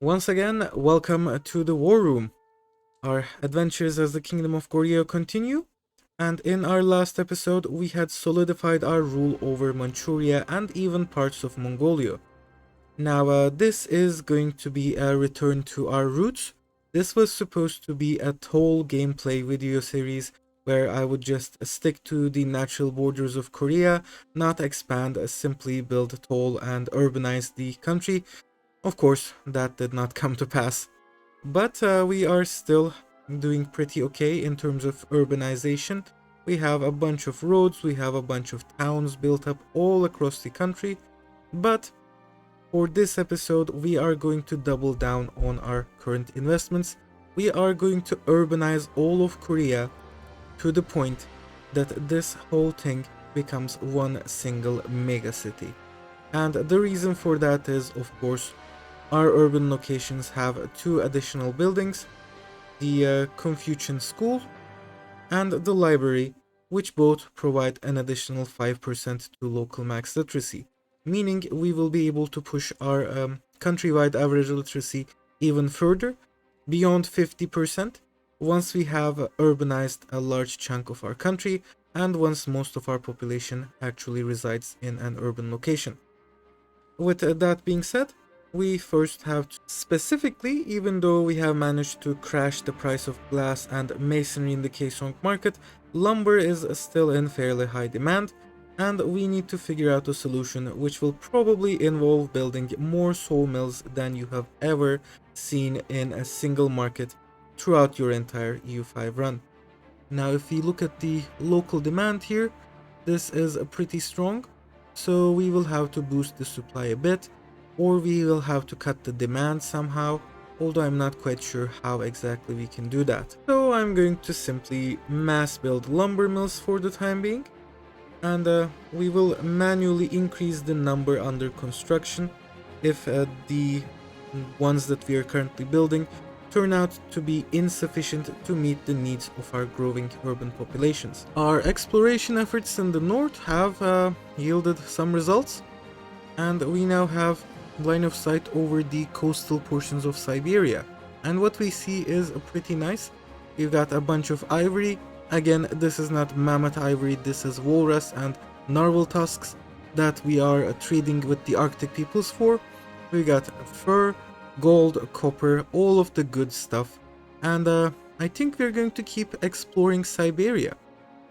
Once again, welcome to the War Room. Our adventures as the Kingdom of Goryeo continue, and in our last episode we had solidified our rule over Manchuria and even parts of Mongolia. Now this is going to be a return to our roots. This was supposed to be a toll gameplay video series where I would just stick to the natural borders of Korea, not expand, simply build toll and urbanize the country. Of course, that did not come to pass. But we are still doing pretty okay in terms of urbanization. We have a bunch of roads, we have a bunch of towns built up all across the country. But for this episode, we are going to double down on our current investments. We are going to urbanize all of Korea to the point that this whole thing becomes one single mega city. And the reason for that is, of course, our urban locations have two additional buildings, the Confucian School and the library, which both provide an additional 5% to local max literacy, meaning we will be able to push our countrywide average literacy even further, beyond 50%, once we have urbanized a large chunk of our country and once most of our population actually resides in an urban location. With that being said, we first have to specifically, even though we have managed to crash the price of glass and masonry in the Kaesong market, lumber is still in fairly high demand, and we need to figure out a solution which will probably involve building more sawmills than you have ever seen in a single market throughout your entire EU5 run. Now if we look at the local demand here, this is pretty strong, so we will have to boost the supply a bit, or we will have to cut the demand somehow, although I'm not quite sure how exactly we can do that. So I'm going to simply mass build lumber mills for the time being, and we will manually increase the number under construction if the ones that we are currently building turn out to be insufficient to meet the needs of our growing urban populations. Our exploration efforts in the north have yielded some results, and we now have line of sight over the coastal portions of Siberia. And what we see is pretty nice. We've got a bunch of ivory. Again, this is not mammoth ivory, this is walrus and narwhal tusks that we are trading with the Arctic peoples for. We got fur, gold, copper, all of the good stuff. And I think we're going to keep exploring Siberia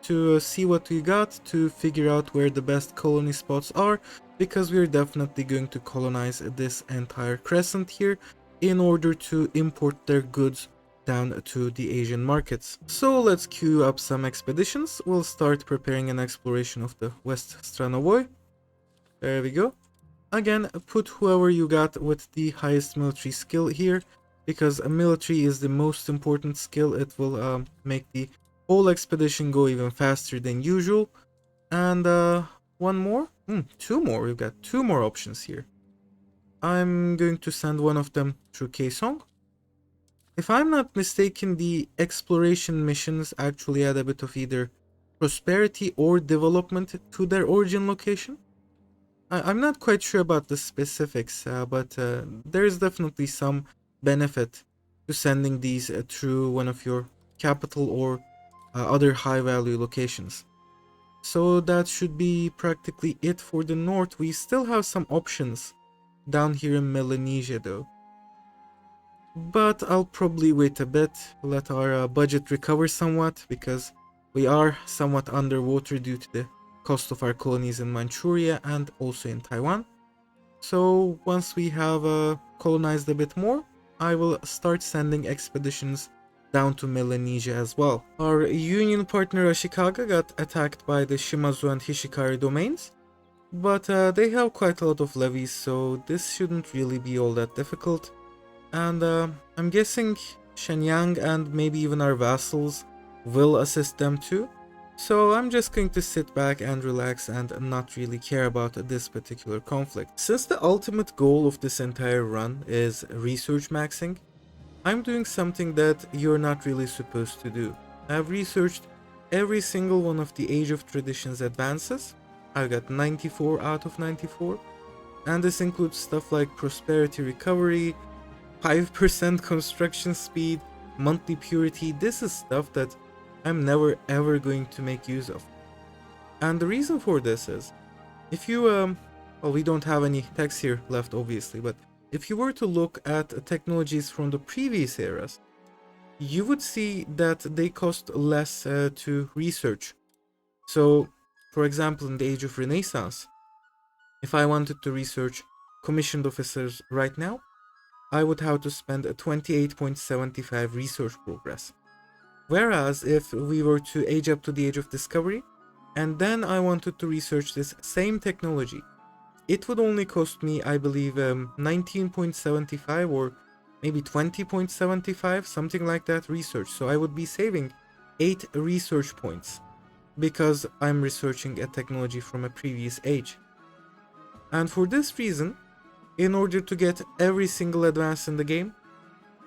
to see what we got, to figure out where the best colony spots are, because we're definitely going to colonize this entire crescent here in order to import their goods down to the Asian markets. So let's queue up some expeditions. We'll start preparing an exploration of the West Stranovoy. There we go. Again, put whoever you got with the highest military skill here, because military is the most important skill. It will make the whole expedition go even faster than usual. And one more? Two more. We've got two more options here. I'm going to send one of them through Kaesong. If I'm not mistaken, the exploration missions actually add a bit of either prosperity or development to their origin location. I'm not quite sure about the specifics, but there's definitely some benefit to sending these through one of your capital or other high value locations. So that should be practically it for the north. We still have some options down here in Melanesia though. But I'll probably wait a bit, let our budget recover somewhat, because we are somewhat underwater due to the cost of our colonies in Manchuria and also in Taiwan. So once we have colonized a bit more, I will start sending expeditions down to Melanesia as well. Our union partner Ashikaga got attacked by the Shimazu and Hishikari domains, but they have quite a lot of levies, so this shouldn't really be all that difficult. And I'm guessing Shenyang and maybe even our vassals will assist them too. So I'm just going to sit back and relax and not really care about this particular conflict. Since the ultimate goal of this entire run is research maxing, I'm doing something that you're not really supposed to do. I've researched every single one of the Age of Traditions advances. I got 94 out of 94. And this includes stuff like prosperity recovery, 5% construction speed, monthly purity. This is stuff that I'm never ever going to make use of. And the reason for this is, if you, well, we don't have any text here left, obviously, but if you were to look at technologies from the previous eras, you would see that they cost less to research. So, for example, in the age of Renaissance, if I wanted to research commissioned officers right now, I would have to spend a 28.75 research progress. Whereas if we were to age up to the age of discovery, and then I wanted to research this same technology, it would only cost me, I believe, 19.75 or maybe 20.75, something like that research. So I would be saving 8 research points because I'm researching a technology from a previous age. And for this reason, in order to get every single advance in the game,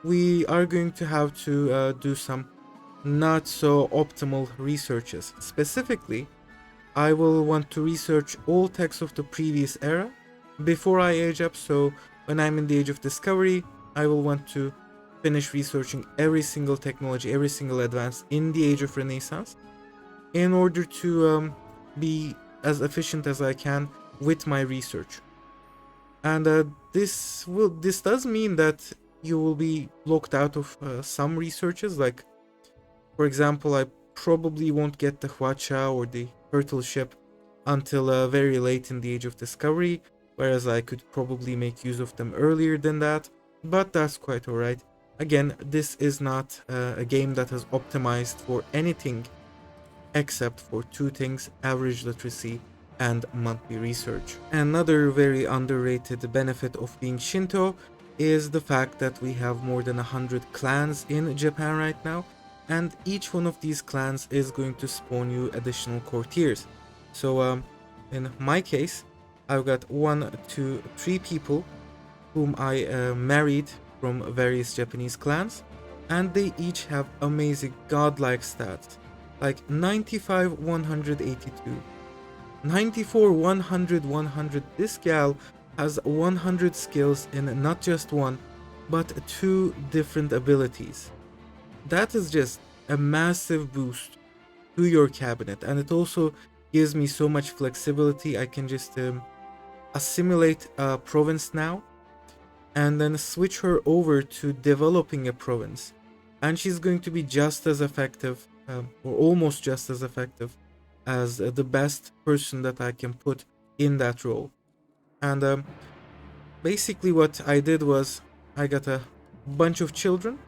we are going to have to do some not so optimal researches. Specifically, I will want to research all texts of the previous era before I age up, so when I'm in the age of discovery, I will want to finish researching every single technology, every single advance in the age of Renaissance, in order to be as efficient as I can with my research. And this does mean that you will be locked out of some researches, like, for example, I probably won't get the Huacha or the turtle ship until very late in the age of discovery, whereas I could probably make use of them earlier than that, but that's quite alright. Again, this is not a game that has optimized for anything except for two things: average literacy and monthly research. Another very underrated benefit of being Shinto is the fact that we have more than 100 clans in Japan right now, and each one of these clans is going to spawn you additional courtiers. So in my case, I've got 1, 2, 3 people whom I married from various Japanese clans, and they each have amazing godlike stats, like 95, 182, 94, 100, 100. This gal has 100 skills in not just one, but 2 different abilities. That is just a massive boost to your cabinet, and it also gives me so much flexibility. I can just assimilate a province now and then switch her over to developing a province, and she's going to be just as effective, or almost just as effective as the best person that I can put in that role. And basically what I did was I got a bunch of children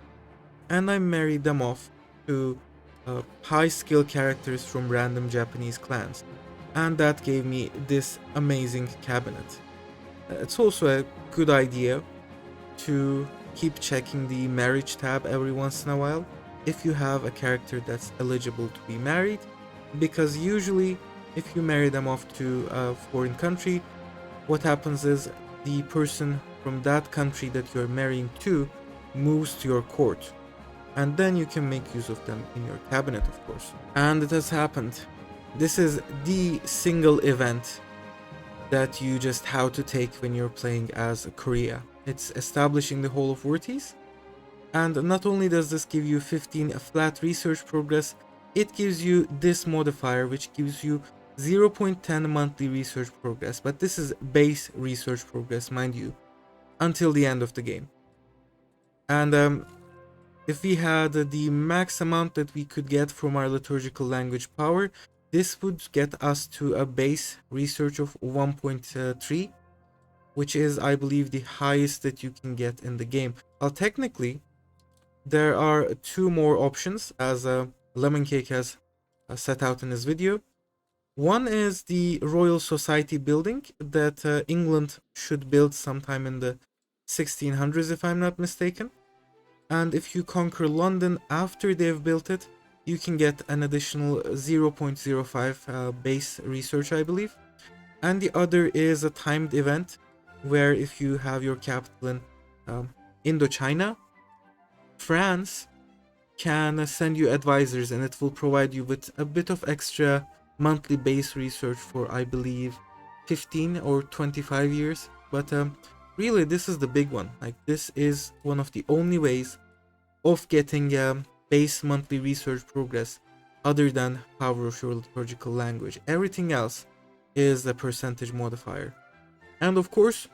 and I married them off to high skill characters from random Japanese clans, and that gave me this amazing cabinet. It's also a good idea to keep checking the marriage tab every once in a while if you have a character that's eligible to be married, because usually if you marry them off to a foreign country, what happens is the person from that country that you're marrying to moves to your court, and then you can make use of them in your cabinet, of course. And it has happened. This is the single event that you just have to take when you're playing as Korea. It's establishing the whole of Worties, and not only does this give you 15 flat research progress, it gives you this modifier which gives you 0.10 monthly research progress, but this is base research progress, mind you, until the end of the game. And if we had the max amount that we could get from our liturgical language power, this would get us to a base research of 1.3, which is, I believe, the highest that you can get in the game. Well, technically, there are 2 more options, as Lemon Cake has set out in his video. One is the Royal Society building that England should build sometime in the 1600s, if I'm not mistaken. And if you conquer London after they've built it, you can get an additional 0.05 base research, I believe. And the other is a timed event, where if you have your capital in Indochina, France can send you advisors, and it will provide you with a bit of extra monthly base research for, I believe, 15 or 25 years. But really, this is the big one. Like, this is one of the only ways of getting base monthly research progress other than power of your liturgical language. Everything else is a percentage modifier. And of course,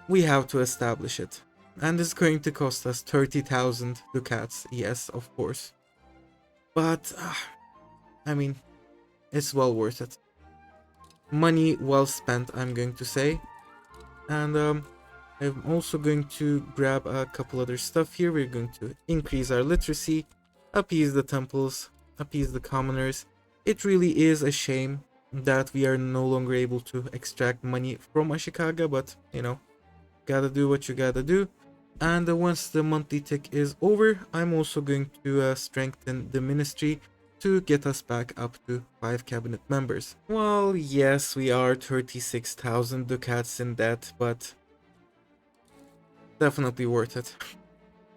we have to establish it. And it's going to cost us 30,000 ducats, yes, of course. But, I mean, it's well worth it. Money well spent, I'm going to say. And I'm also going to grab a couple other stuff here. We're going to increase our literacy, appease the temples, appease the commoners. It really is a shame that we are no longer able to extract money from Ashikaga, but you know, gotta do what you gotta do. And once the monthly tick is over, I'm also going to strengthen the ministry to get us back up to 5 cabinet members. Well, yes, we are 36,000 ducats in debt, but definitely worth it.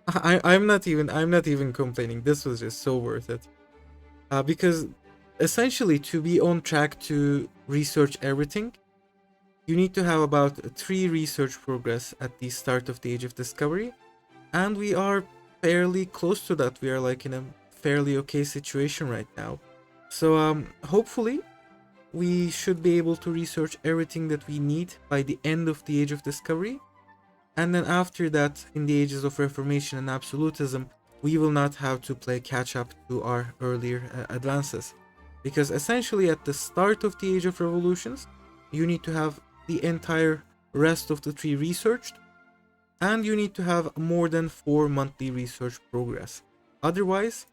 I'm not even complaining. This was just so worth it. Because essentially, to be on track to research everything, you need to have about 3 research progress at the start of the Age of Discovery, and we are fairly close to that. We are like in a fairly okay situation right now. So hopefully we should be able to research everything that we need by the end of the Age of Discovery, and then after that, in the Ages of Reformation and Absolutism, we will not have to play catch up to our earlier advances. Because essentially at the start of the Age of Revolutions, you need to have the entire rest of the tree researched, and you need to have more than 4 monthly research progress. Otherwise,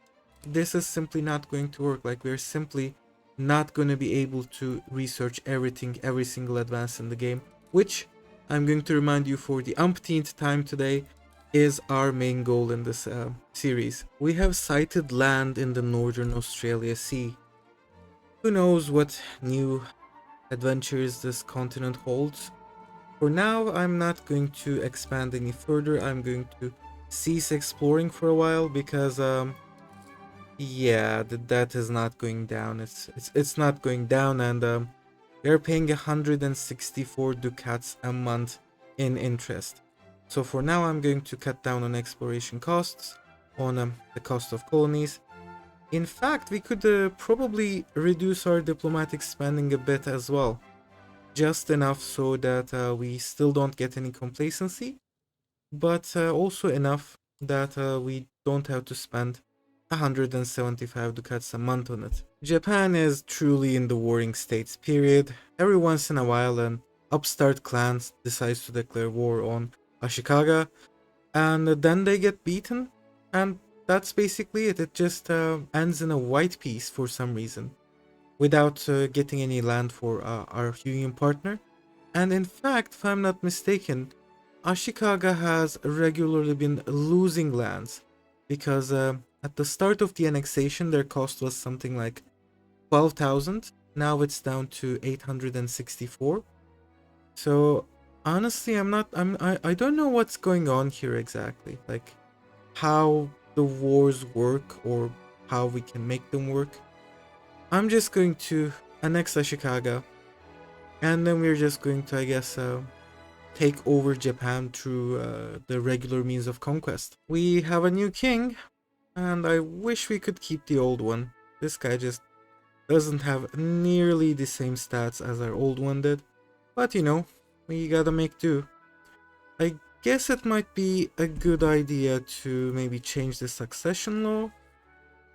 this is simply not going to work. Like, we're simply not going to be able to research everything, every single advance in the game, which I'm going to remind you for the umpteenth time today is our main goal in this series. We have sighted land in the Northern Australia Sea. Who knows what new adventures this continent holds. For now, I'm not going to expand any further. I'm going to cease exploring for a while because yeah, that is not going down. It's not going down, and they're paying 164 ducats a month in interest. So for now, I'm going to cut down on exploration costs, on the cost of colonies. In fact, we could probably reduce our diplomatic spending a bit as well. Just enough so that we still don't get any complacency, but also enough that we don't have to spend 175 ducats a month on it. Japan is truly in the warring states period. Every once in a while an upstart clan decides to declare war on Ashikaga, and then they get beaten, and that's basically it. It just ends in a white peace for some reason, without getting any land for our union partner. And in fact, if I'm not mistaken, Ashikaga has regularly been losing lands, because at the start of the annexation their cost was something like 12,000, now it's down to 864. So honestly, I don't know what's going on here exactly, like how the wars work or how we can make them work. I'm just going to annex Ashikaga, and then we're just going to, I guess, take over Japan through the regular means of conquest. We have a new king, and I wish we could keep the old one. This guy just doesn't have nearly the same stats as our old one did, but you know, we gotta make do. I guess it might be a good idea to maybe change the succession law,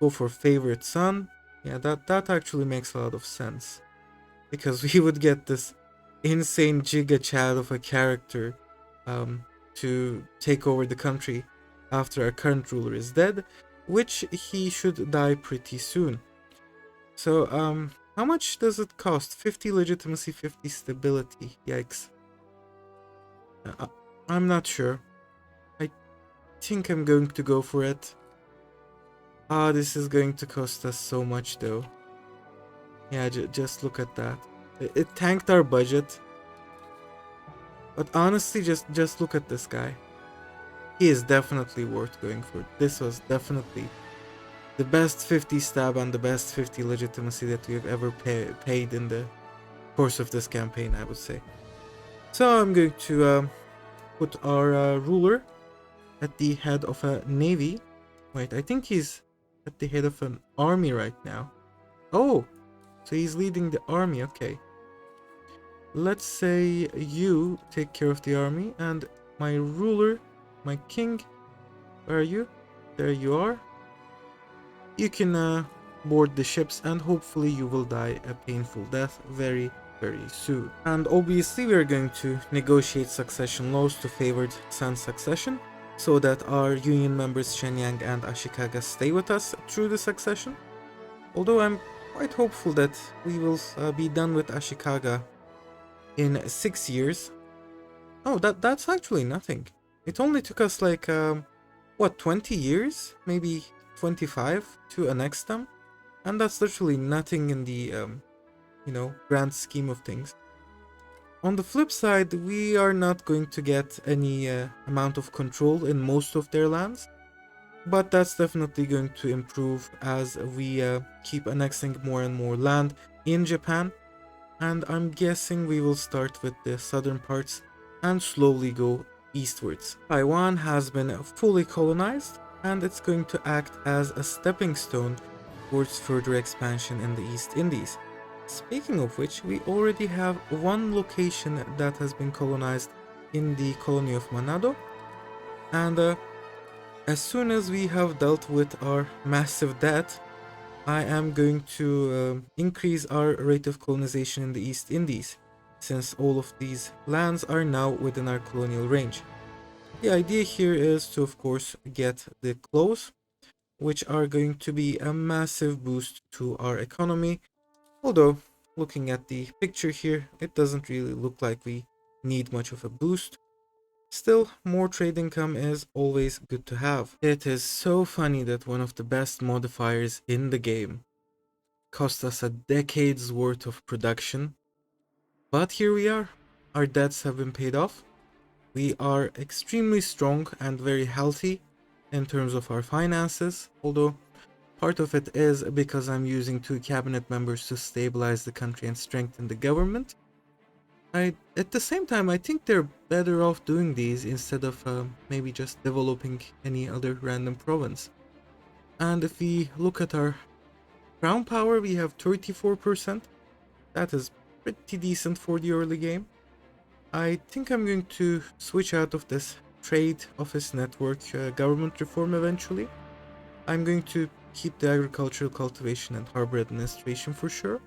go for favorite son. Yeah, that actually makes a lot of sense, because we would get this insane giga chat of a character to take over the country after our current ruler is dead, which he should die pretty soon. So how much does it cost? 50 legitimacy, 50 stability. Yikes. I'm not sure. I think I'm going to go for it. This is going to cost us so much though. Yeah, just look at that. It tanked our budget. But honestly, just look at this guy. He is definitely worth going for. This was definitely the best 50 stab and the best 50 legitimacy that we've ever paid in the course of this campaign, I would say. So I'm going to put our ruler at the head of a navy. Wait, I think he's at the head of an army right now. Oh, so he's leading the army, okay. Let's say you take care of the army, and my ruler, my king, where are you? There you are. You can board the ships, and hopefully you will die a painful death very, very soon. And obviously we are going to negotiate succession laws to favor son succession, so that our union members Shenyang and Ashikaga stay with us through the succession. Although I'm quite hopeful that we will be done with Ashikaga in 6 years. Oh, that's actually nothing. It only took us like, what, 20 years? Maybe 25 to annex them? And that's literally nothing in the, grand scheme of things. On the flip side, we are not going to get any amount of control in most of their lands. But that's definitely going to improve as we keep annexing more and more land in Japan. And I'm guessing we will start with the southern parts and slowly go eastwards. Taiwan has been fully colonized, and it's going to act as a stepping stone towards further expansion in the East Indies. Speaking of which, we already have one location that has been colonized in the colony of Manado, and as soon as we have dealt with our massive debt, I am going to increase our rate of colonization in the East Indies, since all of these lands are now within our colonial range. The idea here is to, of course, get the clothes, which are going to be a massive boost to our economy, although looking at the picture here, it doesn't really look like we need much of a boost. Still, more trade income is always good to have. It is so funny that one of the best modifiers in the game cost us a decade's worth of production. But here we are. Our debts have been paid off. We are extremely strong and very healthy in terms of our finances, although part of it is because I'm using 2 cabinet members to stabilize the country and strengthen the government. At the same time, I think they're better off doing these instead of maybe just developing any other random province. And if we look at our crown power, we have 34%. That is pretty decent for the early game. I think I'm going to switch out of this trade office network government reform eventually. I'm going to keep the agricultural cultivation and harbor administration for sure.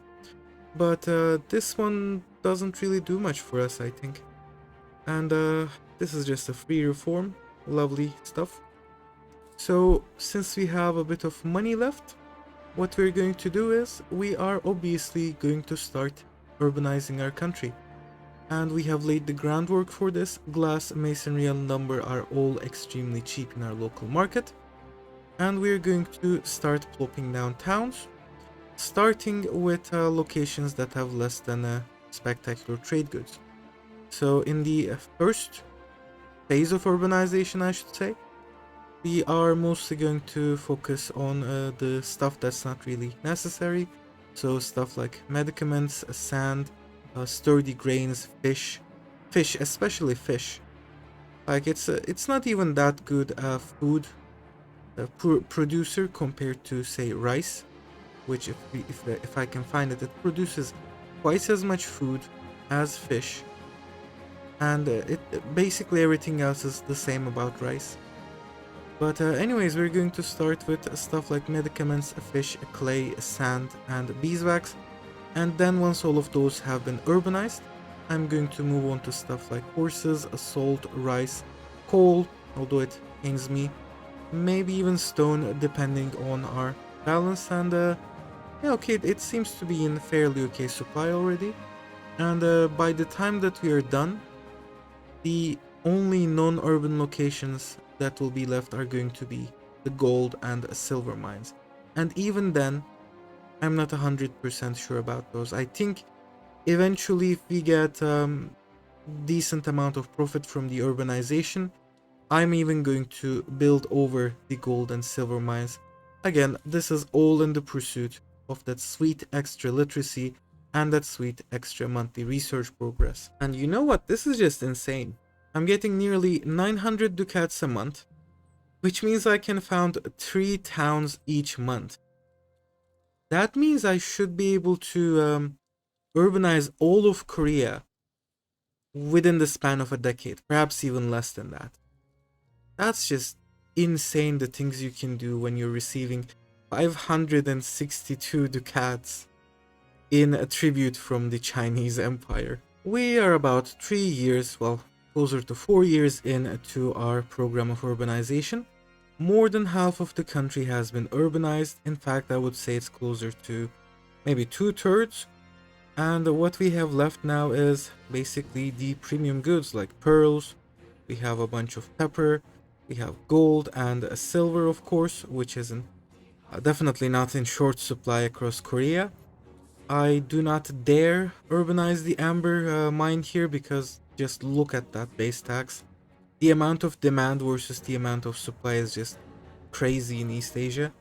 But this one doesn't really do much for us, I think. And this is just a free reform. Lovely stuff. So, since we have a bit of money left, what we're going to do is, we are obviously going to start urbanizing our country. And we have laid the groundwork for this. Glass, masonry and lumber are all extremely cheap in our local market. And we're going to start plopping down towns, starting with locations that have less than spectacular trade goods. So in the first phase of urbanization, I should say, we are mostly going to focus on the stuff that's not really necessary. So stuff like medicaments, sand, sturdy grains, fish, especially fish. Like it's not even that good food producer compared to, say, rice, which if I can find it, it produces twice as much food as fish, and basically everything else is the same about rice. But anyways, we're going to start with stuff like medicaments, fish, clay, sand, and beeswax, and then once all of those have been urbanized, I'm going to move on to stuff like horses, salt, rice, coal, although it pains me, maybe even stone, depending on our balance, and yeah, okay, it seems to be in fairly okay supply already. And by the time that we are done, the only non-urban locations that will be left are going to be the gold and silver mines. And even then, I'm not 100% sure about those. I think eventually if we get decent amount of profit from the urbanization, I'm even going to build over the gold and silver mines. Again, this is all in the pursuit of that sweet extra literacy and that sweet extra monthly research progress. And you know what? This is just insane. I'm getting nearly 900 ducats a month, which means I can found 3 towns each month. That means I should be able to urbanize all of Korea within the span of a decade, perhaps even less than that. That's just insane, the things you can do when you're receiving 562 ducats in a tribute from the Chinese Empire. We are about 3 years, well, closer to 4 years into our program of urbanization. More than half of the country has been urbanized. In fact, I would say it's closer to maybe 2/3. And what we have left now is basically the premium goods like pearls. We have a bunch of pepper. We have gold and silver, of course, which is definitely not in short supply across Korea. I do not dare urbanize the amber mine here because just look at that base tax. The amount of demand versus the amount of supply is just crazy in East Asia.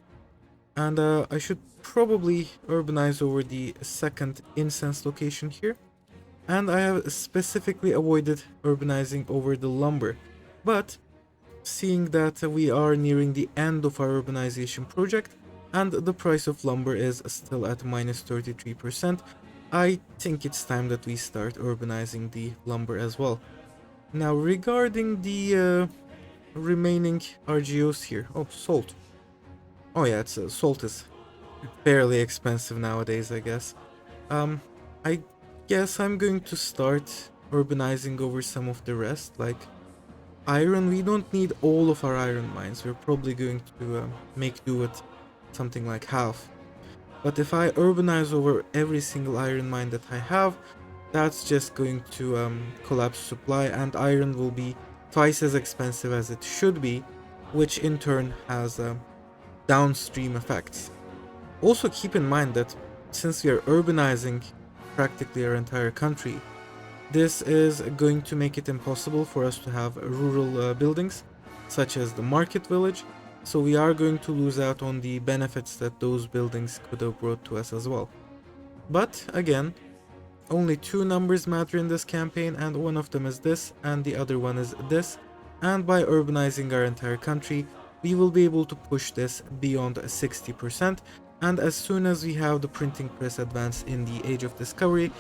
And I should probably urbanize over the second incense location here. And I have specifically avoided urbanizing over the lumber. But seeing that we are nearing the end of our urbanization project and the price of lumber is still at minus 33%, I think it's time that we start urbanizing the lumber as well. Now regarding the remaining RGOs here. Oh, salt. Oh yeah, it's salt is fairly expensive nowadays, I guess. I guess I'm going to start urbanizing over some of the rest, like iron. We don't need all of our iron mines. We're probably going to make do with something like half. But if I urbanize over every single iron mine that I have, that's just going to collapse supply, and iron will be twice as expensive as it should be, which in turn has downstream effects. Also keep in mind that since we are urbanizing practically our entire country, this is going to make it impossible for us to have rural buildings such as the market village, so we are going to lose out on the benefits that those buildings could have brought to us as well. But again, only 2 numbers matter in this campaign, and one of them is this and the other one is this, and by urbanizing our entire country we will be able to push this beyond 60%, and as soon as we have the printing press advance in the Age of Discovery,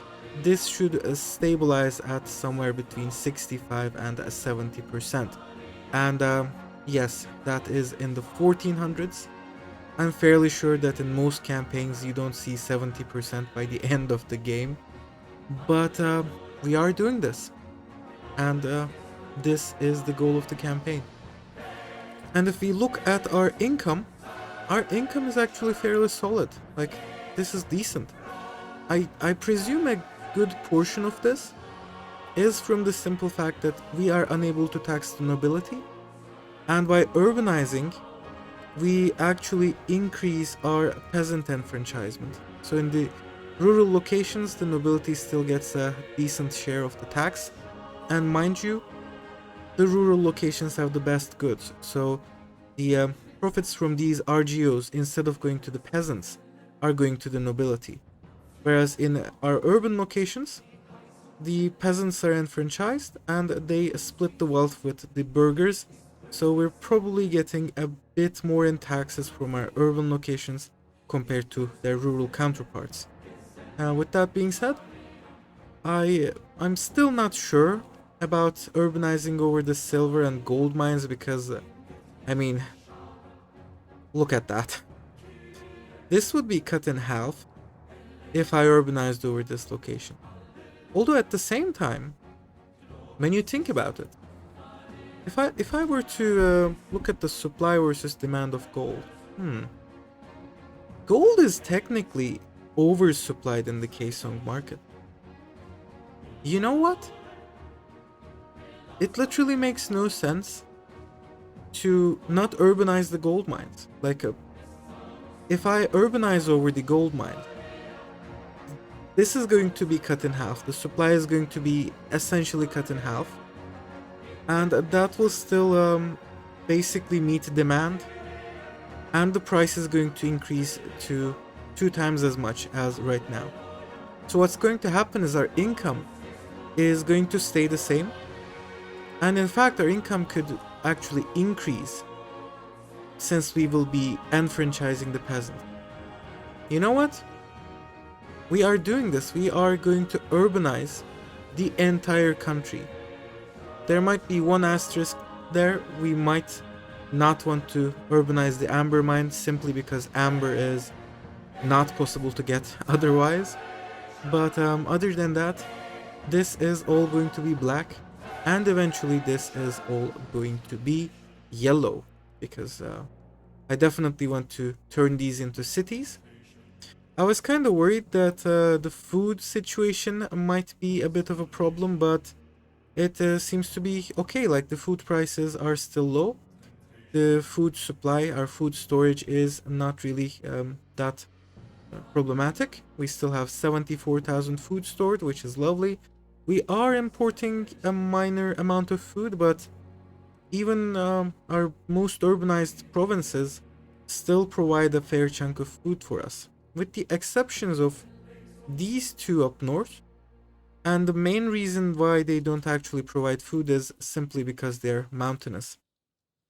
this should stabilize at somewhere between 65 and 70%. And yes, that is in the 1400s. I'm fairly sure that in most campaigns you don't see 70% by the end of the game, but we are doing this, and this is the goal of the campaign. And if we look at our income is actually fairly solid. Like, this is decent. I presume a good portion of this is from the simple fact that we are unable to tax the nobility, and by urbanizing we actually increase our peasant enfranchisement. So in the rural locations the nobility still gets a decent share of the tax, and mind you, the rural locations have the best goods, so the profits from these RGOs, instead of going to the peasants, are going to the nobility. Whereas in our urban locations, the peasants are enfranchised and they split the wealth with the burghers, so we're probably getting a bit more in taxes from our urban locations compared to their rural counterparts. With that being said, I'm still not sure about urbanizing over the silver and gold mines because, I mean, look at that. This would be cut in half if I urbanized over this location. Although at the same time, when you think about it, if I were to look at the supply versus demand of gold, gold is technically oversupplied in the Kaesong market. You know what? It literally makes no sense to not urbanize the gold mines. Like, if I urbanize over the gold mine, this is going to be cut in half. The supply is going to be essentially cut in half, and that will still basically meet demand, and the price is going to increase to 2 times as much as right now. So what's going to happen is our income is going to stay the same, And in fact, our income could actually increase since we will be enfranchising the peasant. You know what? We are doing this. We are going to urbanize the entire country. There might be one asterisk there. We might not want to urbanize the amber mine simply because amber is not possible to get otherwise. But other than that, this is all going to be black, and eventually this is all going to be yellow, because I definitely want to turn these into cities. I was kind of worried that the food situation might be a bit of a problem, but it seems to be okay. Like, the food prices are still low. The food supply, our food storage, is not really that problematic. We still have 74,000 food stored, which is lovely. We are importing a minor amount of food, but even our most urbanized provinces still provide a fair chunk of food for us, with the exceptions of these two up north. And the main reason why they don't actually provide food is simply because they're mountainous.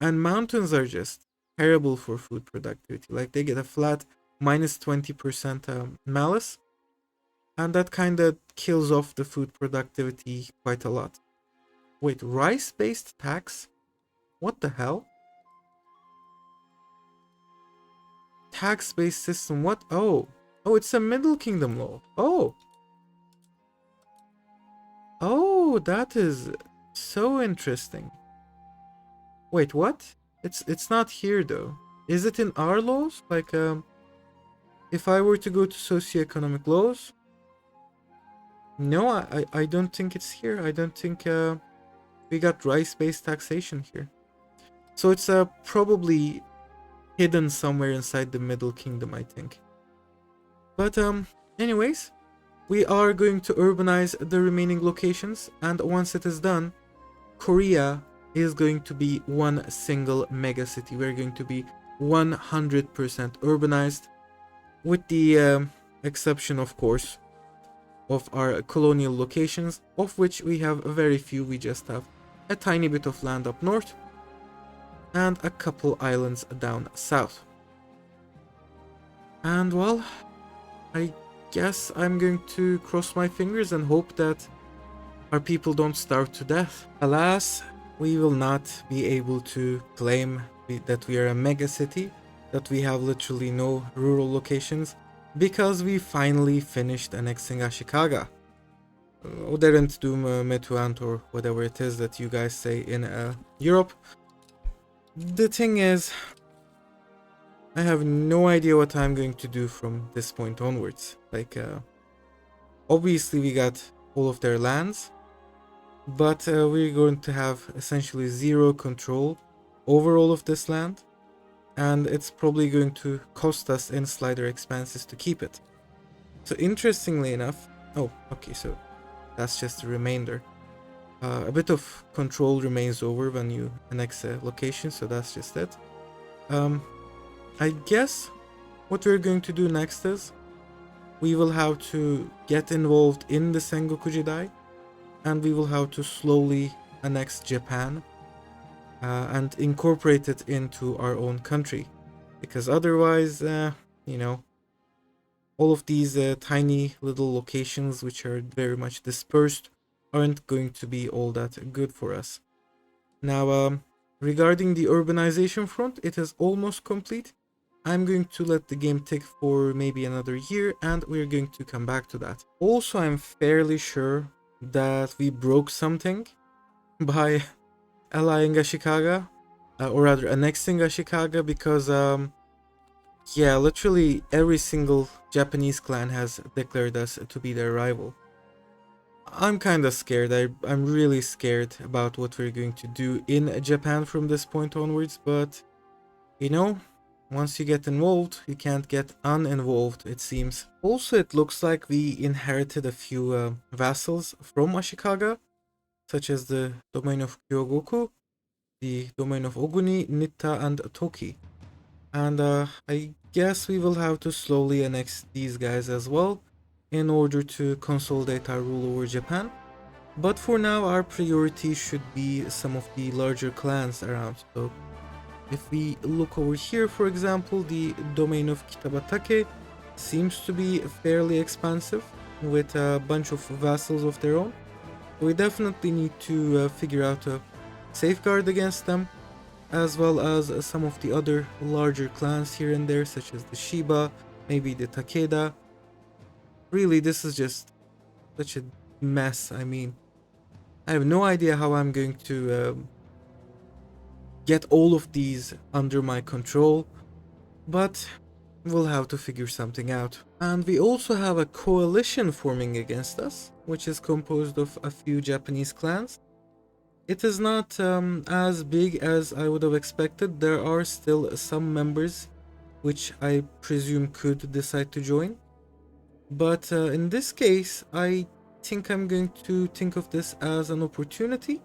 And mountains are just terrible for food productivity. Like, they get a flat minus 20% malus, and that kind of kills off the food productivity quite a lot. Wait, rice-based tax? What the hell? Tax-based system, what? Oh, it's a Middle Kingdom law. Oh, that is so interesting. Wait, what? It's not here though. Is it in our laws? Like, if I were to go to socioeconomic laws, no, I don't think it's here. I don't think we got rice-based taxation here. So it's probably hidden somewhere inside the Middle Kingdom, I think. But anyways, we are going to urbanize the remaining locations, and once it is done, Korea is going to be one single mega city. We're going to be 100% urbanized, with the exception, of course, of our colonial locations, of which we have very few. We just have a tiny bit of land up north and a couple islands down south. And well, I guess I'm going to cross my fingers and hope that our people don't starve to death. Alas, we will not be able to claim that we are a mega city, that we have literally no rural locations, because we finally finished annexing Ashikaga. Oderent dum metuant, or whatever it is that you guys say in Europe. The thing is, I have no idea what I'm going to do from this point onwards. Like, obviously we got all of their lands, but we're going to have essentially zero control over all of this land, and it's probably going to cost us in slider expenses to keep it. So interestingly enough, oh, okay, so that's just a remainder. A bit of control remains over when you annex a location, so that's just it. I guess what we're going to do next is we will have to get involved in the Sengoku Jidai, and we will have to slowly annex Japan and incorporate it into our own country, because otherwise, you know, all of these tiny little locations, which are very much dispersed, aren't going to be all that good for us. Now, regarding the urbanization front, it is almost complete. I'm going to let the game tick for maybe another year, and we're going to come back to that. Also, I'm fairly sure that we broke something by allying Ashikaga, or rather annexing Ashikaga, because yeah, literally every single Japanese clan has declared us to be their rival. I'm kinda scared. I'm really scared about what we're going to do in Japan from this point onwards, but you know, once you get involved, you can't get uninvolved, it seems. Also, it looks like we inherited a few vassals from Ashikaga, such as the domain of Kyogoku, the domain of Oguni, Nitta, and Toki. And I guess we will have to slowly annex these guys as well in order to consolidate our rule over Japan. But for now, our priority should be some of the larger clans around. So if we look over here, for example, the domain of Kitabatake seems to be fairly expansive with a bunch of vassals of their own. We definitely need to figure out a safeguard against them, as well as some of the other larger clans here and there, such as the Shiba, maybe the Takeda. Really, this is just such a mess. I mean, I have no idea how I'm going to get all of these under my control, but we'll have to figure something out. And we also have a coalition forming against us, which is composed of a few Japanese clans. It is not as big as I would have expected. There are still some members which I presume could decide to join. But in this case, I think I'm going to think of this as an opportunity.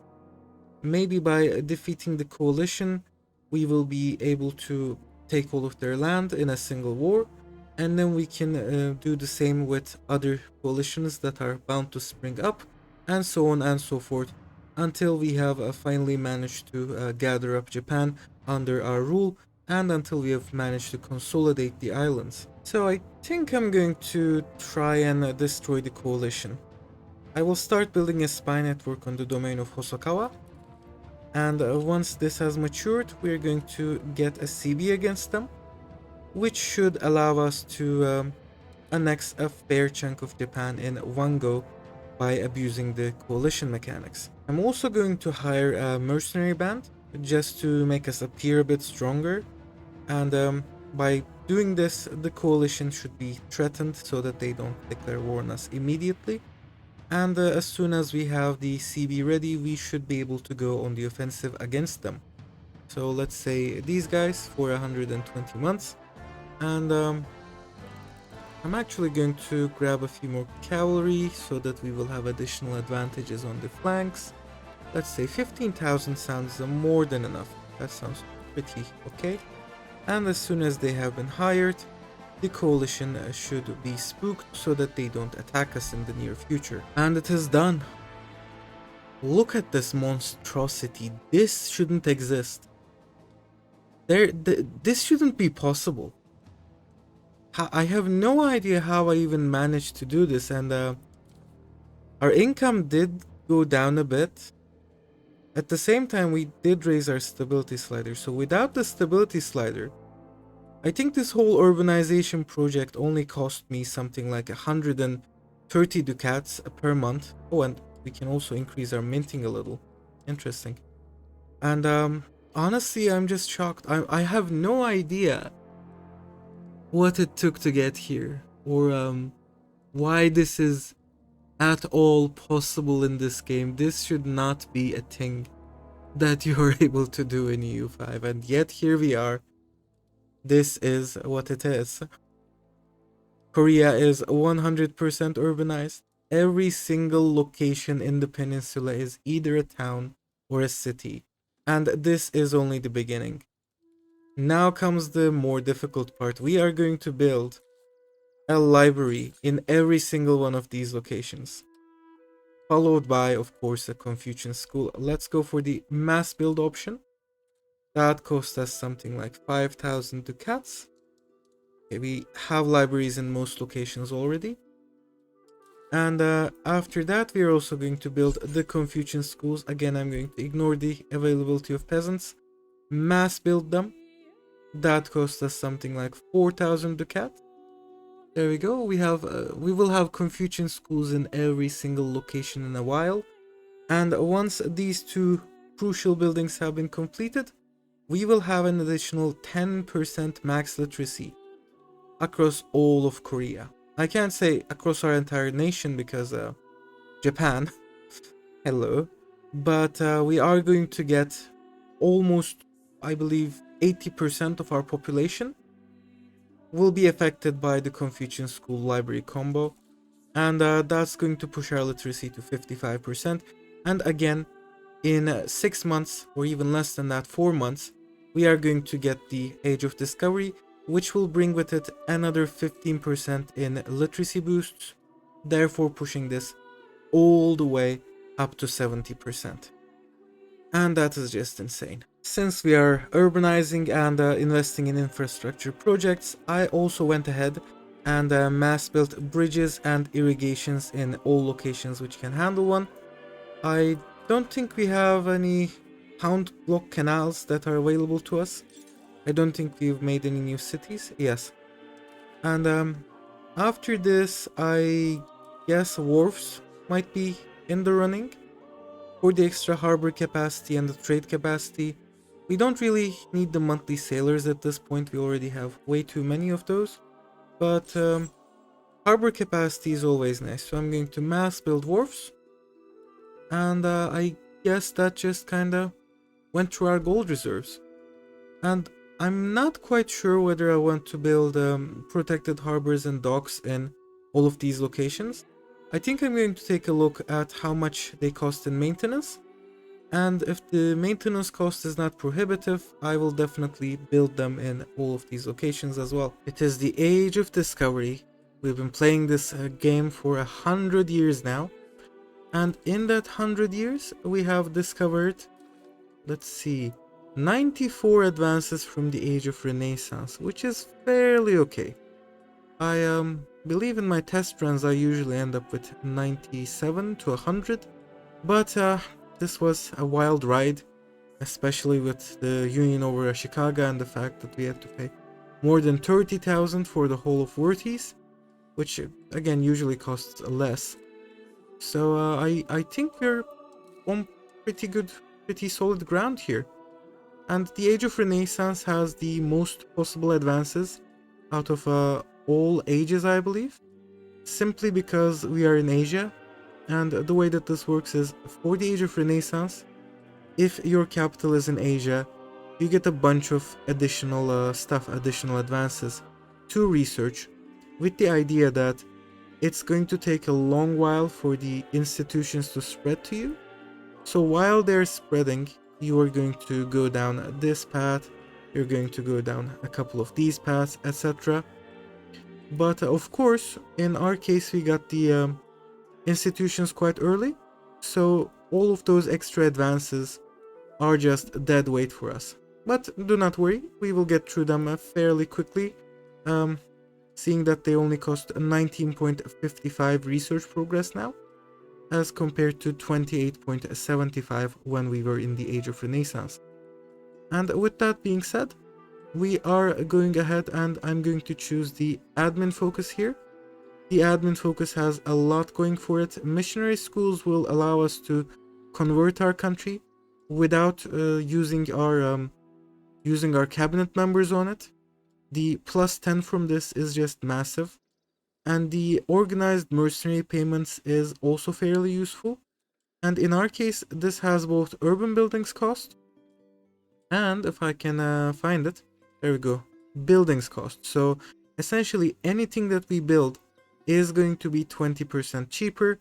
Maybe by defeating the coalition, we will be able to take all of their land in a single war, and then we can do the same with other coalitions that are bound to spring up, and so on and so forth, until we have finally managed to gather up Japan under our rule, and until we have managed to consolidate the islands. So I think I'm going to try and destroy the coalition. I will start building a spy network on the domain of Hosokawa, and once this has matured, we're going to get a CB against them, which should allow us to annex a fair chunk of Japan in one go by abusing the coalition mechanics. I'm also going to hire a mercenary band just to make us appear a bit stronger, and by doing this, the coalition should be threatened so that they don't declare war on us immediately. And as soon as we have the CB ready, we should be able to go on the offensive against them. So let's say these guys for 120 months. And I'm actually going to grab a few more cavalry so that we will have additional advantages on the flanks. Let's say 15,000 sounds more than enough. That sounds pretty okay. And as soon as they have been hired, the coalition should be spooked so that they don't attack us in the near future. And it is done. Look at this monstrosity. This shouldn't exist. This shouldn't be possible. I have no idea how I even managed to do this, and our income did go down a bit. At the same time, we did raise our stability slider. So without the stability slider, I think this whole urbanization project only cost me something like 130 ducats per month. Oh, and we can also increase our minting a little. Interesting. And honestly, I'm just shocked. I have no idea what it took to get here, or why this is at all possible in this game. This should not be a thing that you are able to do in EU5, and yet here we are. This is what it is. Korea is 100% urbanized. Every single location in the peninsula is either a town or a city, and this is only the beginning. Now comes the more difficult part. We are going to build a library in every single one of these locations, followed by, of course, a Confucian school. Let's go for the mass build option. That cost us something like 5,000 ducats. Okay, we have libraries in most locations already. And after that, we are also going to build the Confucian schools. Again, I'm going to ignore the availability of peasants. Mass build them. That cost us something like 4,000 ducats. There we go. We will have Confucian schools in every single location in a while. And once these two crucial buildings have been completed, we will have an additional 10% max literacy across all of Korea. I can't say across our entire nation because Japan, hello, but we are going to get almost, I believe, 80% of our population will be affected by the Confucian School Library combo, and that's going to push our literacy to 55%. And again, in 6 months, or even less than that, 4 months, we are going to get the Age of Discovery, which will bring with it another 15% in literacy boosts, therefore pushing this all the way up to 70%. And that is just insane. Since we are urbanizing and investing in infrastructure projects, I also went ahead and mass built bridges and irrigations in all locations which can handle one. I don't think we have any pound block canals that are available to us. I don't think we've made any new cities. Yes. And after this, I guess wharfs might be in the running for the extra harbor capacity and the trade capacity. We don't really need the monthly sailors at this point. We already have way too many of those. But harbor capacity is always nice. So I'm going to mass build wharfs. And I guess that just kinda went through our gold reserves. And I'm not quite sure whether I want to build protected harbors and docks in all of these locations. I think I'm going to take a look at how much they cost in maintenance. And if the maintenance cost is not prohibitive, I will definitely build them in all of these locations as well. It is the age of discovery. We've been playing this game for 100 years now. And in that 100 years, we have discovered, let's see, 94 advances from the age of Renaissance, which is fairly okay. I believe in my test runs I usually end up with 97 to 100, but this was a wild ride, especially with the union over Ashikaga and the fact that we had to pay more than 30,000 for the whole of Worthies, which again usually costs less. So I think we're on pretty solid ground here. And the Age of Renaissance has the most possible advances out of all ages, I believe. Simply because we are in Asia. And the way that this works is, for the Age of Renaissance, if your capital is in Asia, you get a bunch of additional additional advances to research, with the idea that it's going to take a long while for the institutions to spread to you. So while they're spreading, you are going to go down this path, you're going to go down a couple of these paths, etc. But of course, in our case, we got the institutions quite early, so all of those extra advances are just dead weight for us. But do not worry, we will get through them fairly quickly. Seeing that they only cost 19.55 research progress now, as compared to 28.75 when we were in the Age of Renaissance. And with that being said, we are going ahead and I'm going to choose the admin focus here. The admin focus has a lot going for it. Missionary schools will allow us to convert our country without using our cabinet members on it. The plus 10 from this is just massive. And the organized mercenary payments is also fairly useful. And in our case, this has both urban buildings cost, and if I can find it, there we go, buildings cost. So essentially anything that we build is going to be 20% cheaper.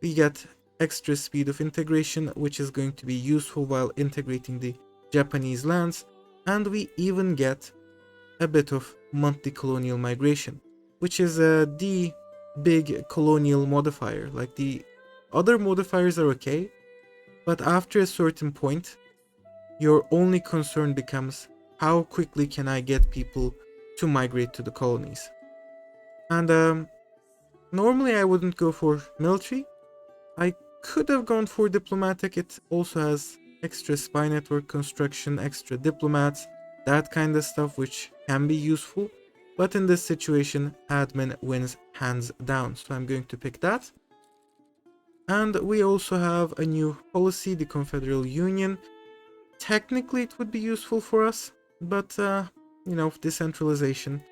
We get extra speed of integration, which is going to be useful while integrating the Japanese lands, and we even get a bit of monthly colonial migration, which is the big colonial modifier. Like, the other modifiers are okay, but after a certain point, your only concern becomes how quickly can I get people to migrate to the colonies. And normally I wouldn't go for military. I could have gone for diplomatic. It also has extra spy network construction, extra diplomats, that kind of stuff, which can be useful. But in this situation, admin wins hands down. So I'm going to pick that. And we also have a new policy, the Confederal Union. Technically, it would be useful for us, but, decentralization.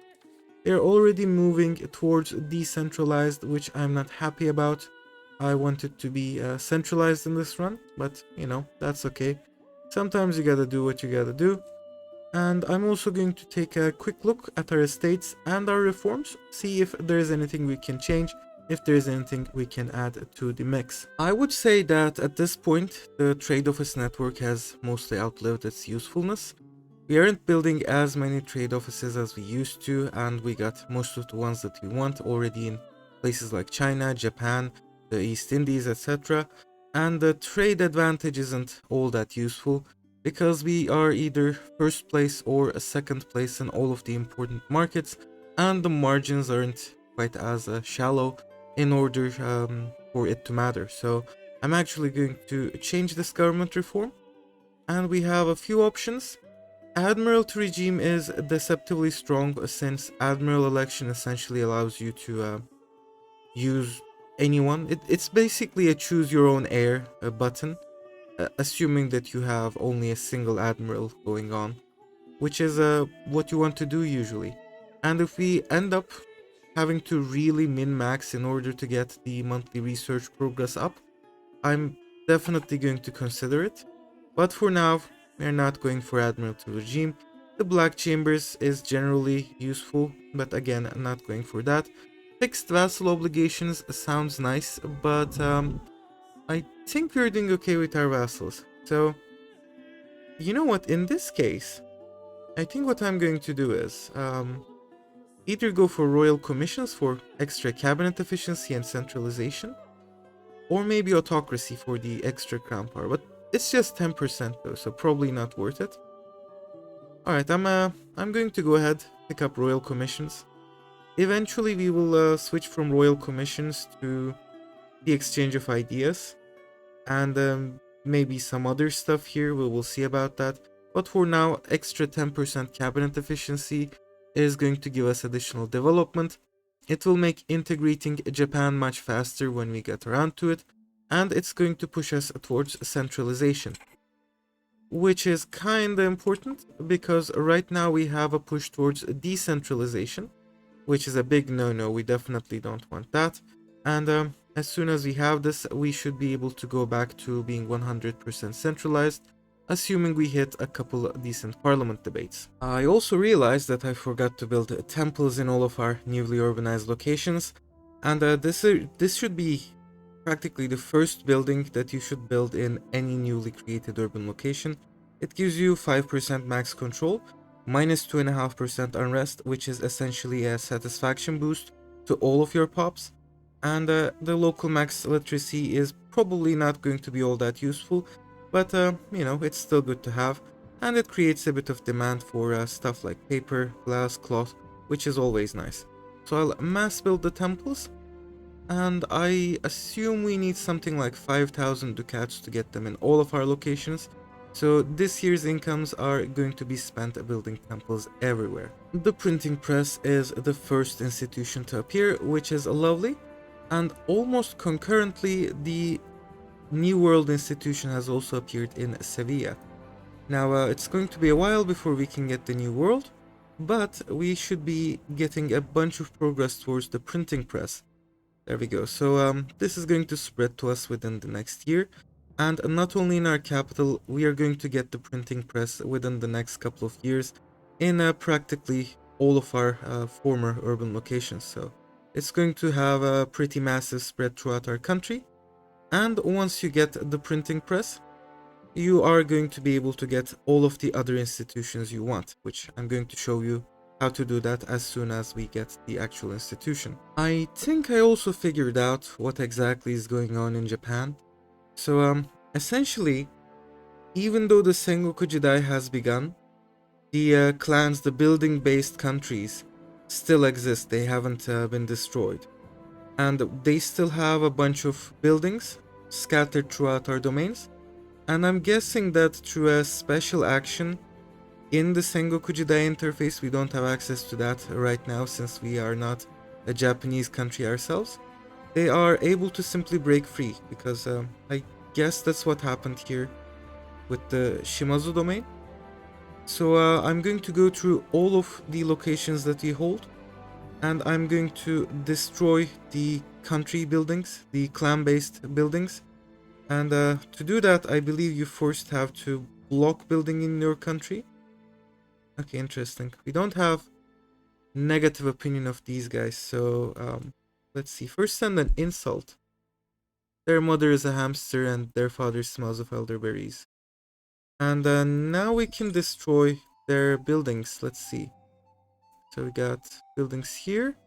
They're already moving towards decentralized, which I'm not happy about. I want it to be centralized in this run, but, that's okay. Sometimes you gotta do what you gotta do. And I'm also going to take a quick look at our estates and our reforms, see if there's anything we can change, if there's anything we can add to the mix. I would say that at this point, the trade office network has mostly outlived its usefulness. We aren't building as many trade offices as we used to, and we got most of the ones that we want already in places like China, Japan, the East Indies, etc. And the trade advantage isn't all that useful because we are either first place or a second place in all of the important markets, and the margins aren't quite as shallow in order for it to matter. So I'm actually going to change this government reform, and we have a few options. Admiralty regime is deceptively strong since admiral election essentially allows you to use anyone. It's basically a choose your own heir button, assuming that you have only a single admiral going on, which is what you want to do usually. And if we end up having to really min-max in order to get the monthly research progress up, I'm definitely going to consider it. But for now, we're not going for Admiralty regime. The Black Chambers is generally useful, but again, I'm not going for that. Fixed vassal obligations sounds nice, but I think we're doing okay with our vassals. So, you know what, in this case, I think what I'm going to do is either go for royal commissions for extra cabinet efficiency and centralization, or maybe autocracy for the extra crown power, but it's just 10% though, so probably not worth it. Alright, I'm going to go ahead, pick up royal commissions. Eventually we will switch from royal commissions to the exchange of ideas, and maybe some other stuff here, we will see about that. But for now, extra 10% cabinet efficiency is going to give us additional development. It will make integrating Japan much faster when we get around to it, and it's going to push us towards centralization, which is kinda important because right now we have a push towards decentralization, which is a big no-no. We definitely don't want that. And as soon as we have this, we should be able to go back to being 100% centralized, assuming we hit a couple decent parliament debates. I also realized that I forgot to build temples in all of our newly urbanized locations, and this should be practically the first building that you should build in any newly created urban location. It gives you 5% max control, minus 2.5% unrest, which is essentially a satisfaction boost to all of your pops. And the local max literacy is probably not going to be all that useful, but you know, it's still good to have, and it creates a bit of demand for stuff like paper, glass, cloth, which is always nice. So I'll mass build the temples, and I assume we need something like 5,000 ducats to get them in all of our locations. So this year's incomes are going to be spent building temples everywhere. The printing press is the first institution to appear, which is lovely, and almost concurrently the New World institution has also appeared in Sevilla. Now it's going to be a while before we can get the New World, but we should be getting a bunch of progress towards the printing press. There we go. So this is going to spread to us within the next year. And not only in our capital, we are going to get the printing press within the next couple of years in practically all of our former urban locations. So it's going to have a pretty massive spread throughout our country. And once you get the printing press, you are going to be able to get all of the other institutions you want, which I'm going to show you how to do that as soon as we get the actual institution. I think I also figured out what exactly is going on in Japan. So essentially, even though the Sengoku Jidai has begun, the clans, the building-based countries, still exist. They haven't been destroyed. And they still have a bunch of buildings scattered throughout our domains. And I'm guessing that through a special action in the Sengoku Jidai interface, we don't have access to that right now since we are not a Japanese country ourselves. They are able to simply break free because I guess that's what happened here with the Shimazu domain. So I'm going to go through all of the locations that we hold, and I'm going to destroy the country buildings, the clan-based buildings. And to do that, I believe you first have to block building in your country. Okay, interesting. We don't have negative opinion of these guys, so let's see. First, send an insult. Their mother is a hamster and their father smells of elderberries. And now we can destroy their buildings. Let's see. So we got buildings here,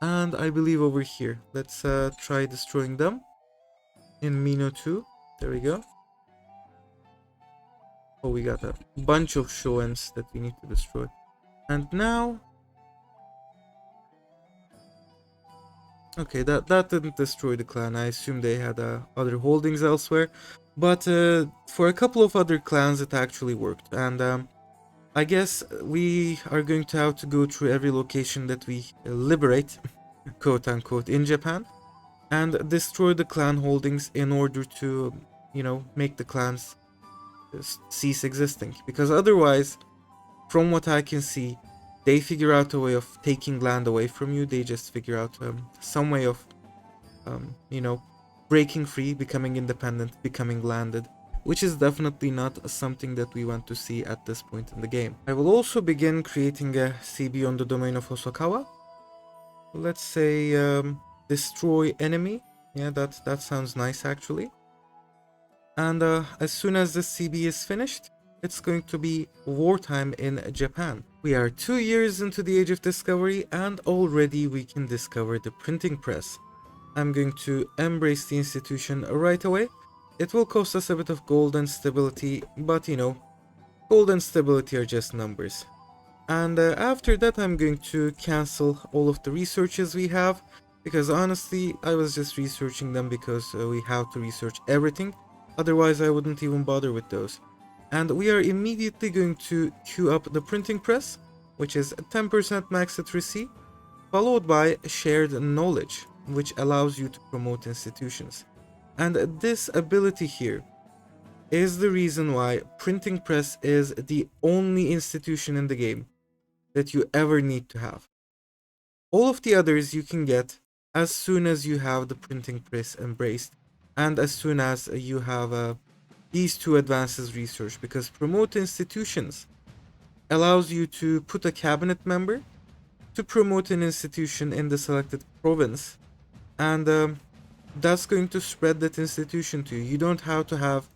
and I believe over here. Let's try destroying them. in Mino 2. There we go. Oh, we got a bunch of Shoens that we need to destroy. And now... Okay, that didn't destroy the clan. I assume they had other holdings elsewhere. But for a couple of other clans it actually worked. And I guess we are going to have to go through every location that we liberate, quote-unquote, in Japan. And destroy the clan holdings in order to, you know, make the clans cease existing. Because otherwise, from what I can see, they figure out a way of taking land away from you. They just figure out some way of, you know, breaking free, becoming independent, becoming landed, which is definitely not something that we want to see at this point in the game. I will also begin creating a CB on the domain of Hosokawa. Let's say destroy enemy. Yeah, that sounds nice actually. And as soon as the CB is finished, it's going to be wartime in Japan. We are 2 years into the Age of Discovery and already we can discover the printing press. I'm going to embrace the institution right away. It will cost us a bit of gold and stability, but you know, gold and stability are just numbers. And after that I'm going to cancel all of the researches we have, because honestly I was just researching them because we have to research everything, otherwise I wouldn't even bother with those. And we are immediately going to queue up the printing press, which is 10% max literacy, followed by shared knowledge, which allows you to promote institutions. And this ability here is the reason why printing press is the only institution in the game that you ever need to have. All of the others you can get as soon as you have the printing press embraced, and as soon as you have these two advances research, because promote institutions allows you to put a cabinet member to promote an institution in the selected province, and that's going to spread that institution to you. You don't have to have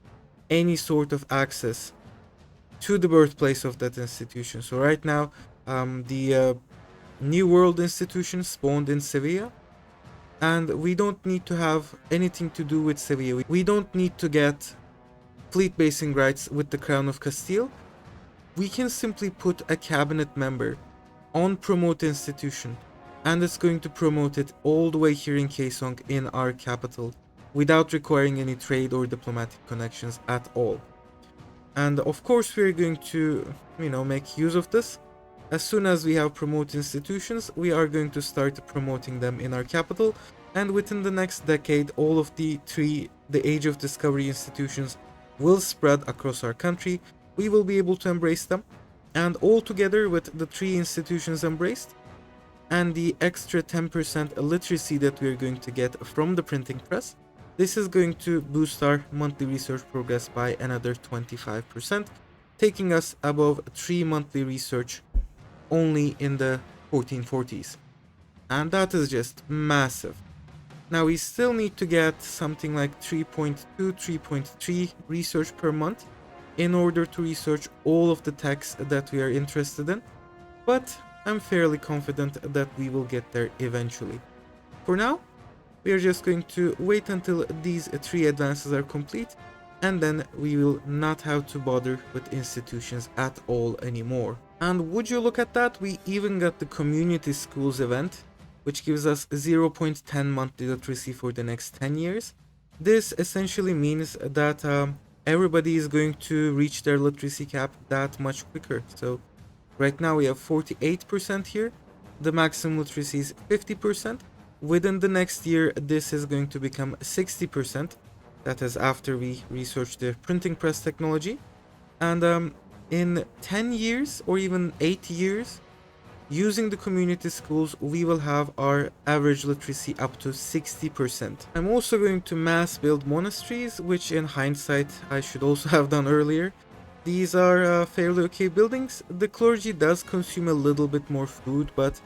any sort of access to the birthplace of that institution. So right now the New World institution spawned in Sevilla, and we don't need to have anything to do with Sevilla. We don't need to get fleet basing rights with the Crown of Castile. We can simply put a cabinet member on promote institution, and it's going to promote it all the way here in Kaesong in our capital without requiring any trade or diplomatic connections at all. And of course we're going to, you know, make use of this. As soon as we have promote institutions, we are going to start promoting them in our capital, and within the next decade all of the Age of Discovery institutions will spread across our country. We will be able to embrace them, and all together with the 3 institutions embraced and the extra 10% literacy that we are going to get from the printing press, this is going to boost our monthly research progress by another 25%, taking us above 3 monthly research only in the 1440s. And that is just massive. Now we still need to get something like 3.2, 3.3 research per month in order to research all of the techs that we are interested in, but I'm fairly confident that we will get there eventually. For now, we are just going to wait until these 3 advances are complete, and then we will not have to bother with institutions at all anymore. And would you look at that, we even got the community schools event, which gives us 0.10 monthly literacy for the next 10 years. This essentially means that everybody is going to reach their literacy cap that much quicker. So right now we have 48% here, the maximum literacy is 50%. Within the next year this is going to become 60%, that is after we research the printing press technology, and in 10 years or even 8 years, using the community schools, we will have our average literacy up to 60%. I'm also going to mass build monasteries, which in hindsight I should also have done earlier. These are fairly okay buildings. The clergy does consume a little bit more food, but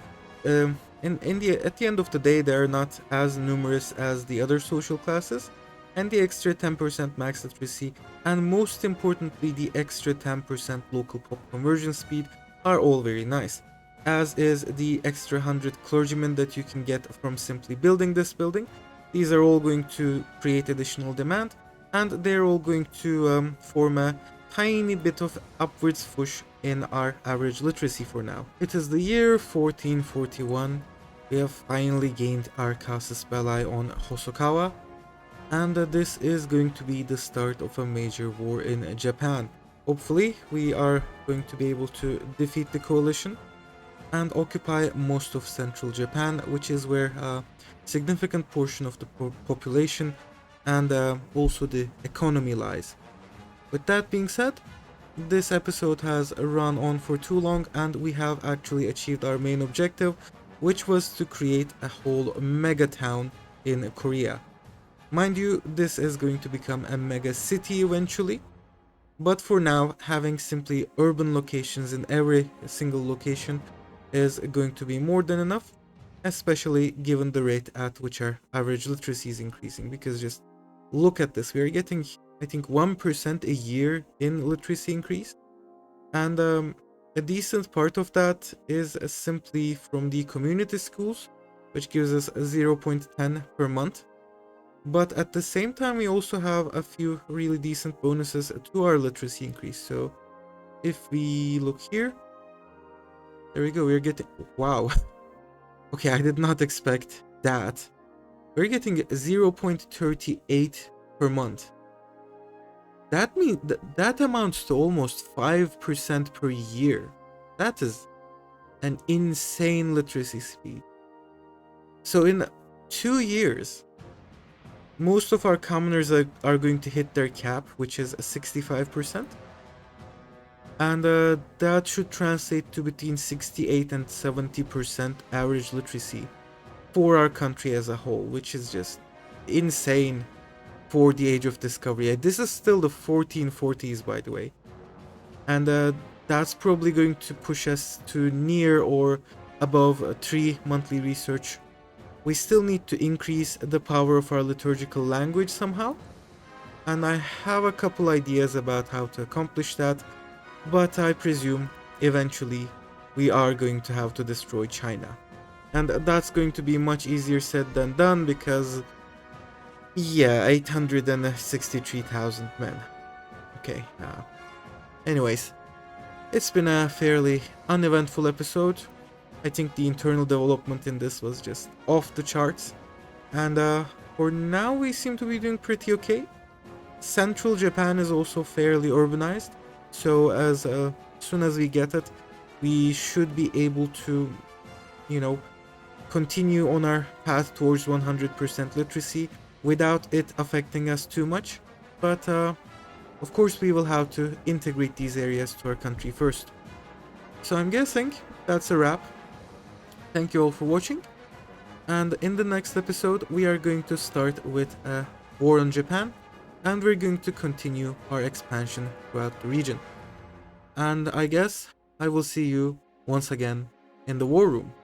at the end of the day they are not as numerous as the other social classes, and the extra 10% max literacy, and most importantly the extra 10% local pop conversion speed are all very nice, as is the extra 100 clergymen that you can get from simply building this building, These are all going to create additional demand, and they're all going to form a tiny bit of upwards push in our average literacy for now. It is the year 1441. We have finally gained our casus belli on Hosokawa, and this is going to be the start of a major war in Japan. Hopefully, we are going to be able to defeat the coalition and occupy most of central Japan, which is where a significant portion of the population and also the economy lies. With that being said, this episode has run on for too long, and we have actually achieved our main objective, which was to create a whole MegaTown in Korea. Mind you, this is going to become a mega city eventually, but for now, having simply urban locations in every single location is going to be more than enough, especially given the rate at which our average literacy is increasing. Because just look at this, we are getting, I think, 1% a year in literacy increase, and a decent part of that is simply from the community schools, which gives us 0.10 per month. But at the same time, we also have a few really decent bonuses to our literacy increase. So if we look here, there we go, we're getting, wow. Okay, I did not expect that. We're getting 0.38 per month. That means that amounts to almost 5% per year. That is an insane literacy speed. So in 2 years, most of our commoners are going to hit their cap, which is 65%. And that should translate to between 68 and 70% average literacy for our country as a whole, which is just insane for the age of discovery. This is still the 1440s, by the way. And that's probably going to push us to near or above 3 monthly research. We still need to increase the power of our liturgical language somehow, and I have a couple ideas about how to accomplish that, but I presume eventually we are going to have to destroy China. And that's going to be much easier said than done because, yeah, 863,000 men. Okay, anyways, it's been a fairly uneventful episode. I think the internal development in this was just off the charts. And for now, we seem to be doing pretty okay. Central Japan is also fairly urbanized. So as soon as we get it, we should be able to, continue on our path towards 100% literacy without it affecting us too much. But of course, we will have to integrate these areas to our country first. So I'm guessing that's a wrap. Thank you all for watching, and in the next episode we are going to start with a war on Japan, and we're going to continue our expansion throughout the region. And I guess I will see you once again in the war room.